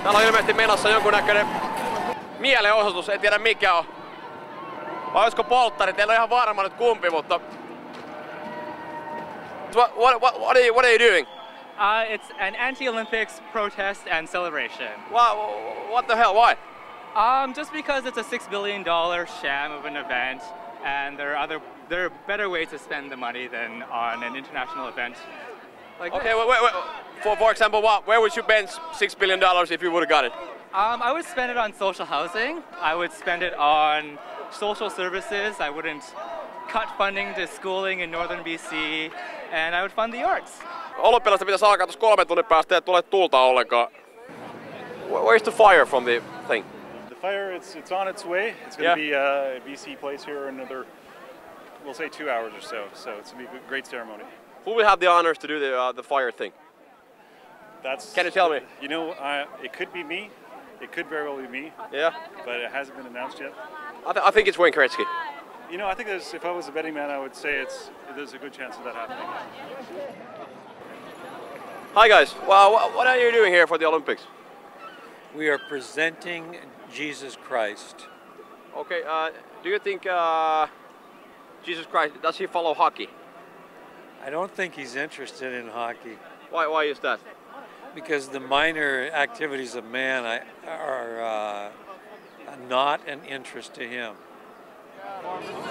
Täällä on ilmeisesti menossa jonkunnäköinen mielenosoitus, en tiedä mikä on. Vai olisiko polttarit, en ole ihan varma nyt kumpi, mutta... What are you doing? It's an anti-Olympics protest and celebration. What the hell, why? Just because it's a $6 billion sham of an event, and there are better ways to spend the money than on an international event like Okay, this. wait. For example, where would you spend $6 billion if you would have got it? I would spend it on social housing. I would spend it on social services. I wouldn't cut funding to schooling in northern BC, and I would fund the arts. Olympialaista pitäisi alkaa tuossa 3 tunnin päästä, ei tule tulta ollenkaan. Where's the fire from the thing? The fire, it's on its way. It's going to be at BC Place here in another, we'll say 2 hours or so. So it's going to be a great ceremony. Who will have the honors to do the fire thing? Can you tell me? You know, it could be me. It could very well be me. Yeah. But it hasn't been announced yet. I think it's Wayne Gretzky. You know, I think if I was a betting man, I would say there's a good chance of that happening. Hi guys, what are you doing here for the Olympics? We are presenting Jesus Christ. Okay, do you think Jesus Christ, does he follow hockey? I don't think he's interested in hockey Why is that? because the minor activities of man are not an interest to him.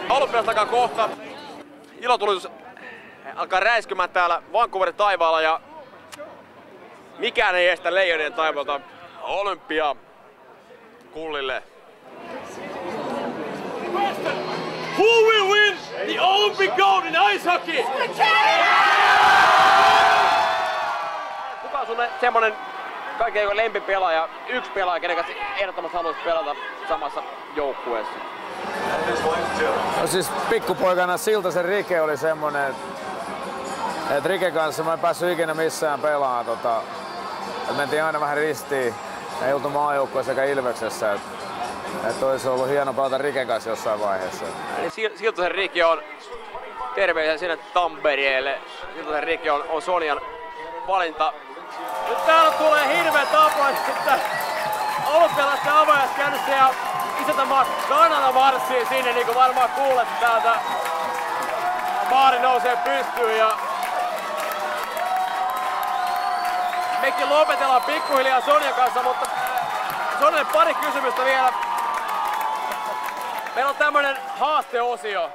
Olympiasta alkaa kohta. Ilotulitus alkaa räiskymään täällä Vancouverin taivaalla ja mikään ei estä Leijonien taivaalta Olympia kullille. Who will win the Olympic gold in ice hockey? Kuka on sulle semmonen kaikkein lempipelaaja, yksi pelaaja, kenen kanssa ehdottomasti haluaisit pelata samassa joukkueessa? No siis pikkupoikana Siltasen Rike oli semmonen, että Rike kanssa mä en päässyt ikinä missään pelaamaan. Mentiin aina vähän ristiin, ei oltu maajoukkueessa sekä Ilveksessä. Että olisi ollut hieno pelata Riken kanssa jossain vaiheessa. Siltasen Rike on terveisiä sinne Tampereelle. Siltasen Rike on Sonian valinta. Nyt täällä tulee hirveä tapaus, että olympialaisten avajassa käynnissä ja isäntämaa Kanada marssii sinne, niin kuin varmaan kuulet täältä. Baari nousee pystyyn ja mekin lopetellaan pikkuhiljaa Sonian kanssa, mutta Sonialle pari kysymystä vielä. Meillä on tämmönen haasteosio.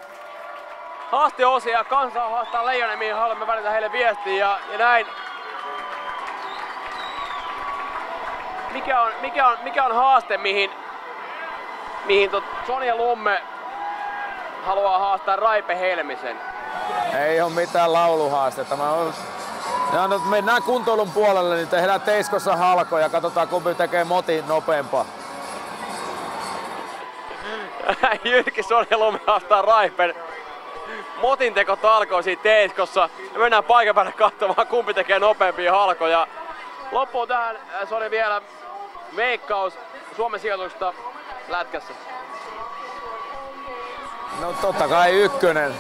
Haasteosio ja kansa haastaa Leijonia, mihin haluamme välitä heille viestiä ja näin. Mikä on haaste, mihin Sonia Lumme haluaa haastaa Raipe Helmisen? Ei ole mitään lauluhaastetta. Mennään kuntoilun puolelle, niin tehdään Teiskossa halkoja ja katsotaan kumpi tekee motin nopeampaa. Jyrki Sonia Lumme haastaa Raipen motinteko talkoisiin Teiskossa. Ja mennään paikan päälle katsomaan kumpi tekee nopeampia halkoja. Loppuun tähän Sonia vielä veikkaus Suomen sijoituksesta lätkässä. No totta kai ykkönen.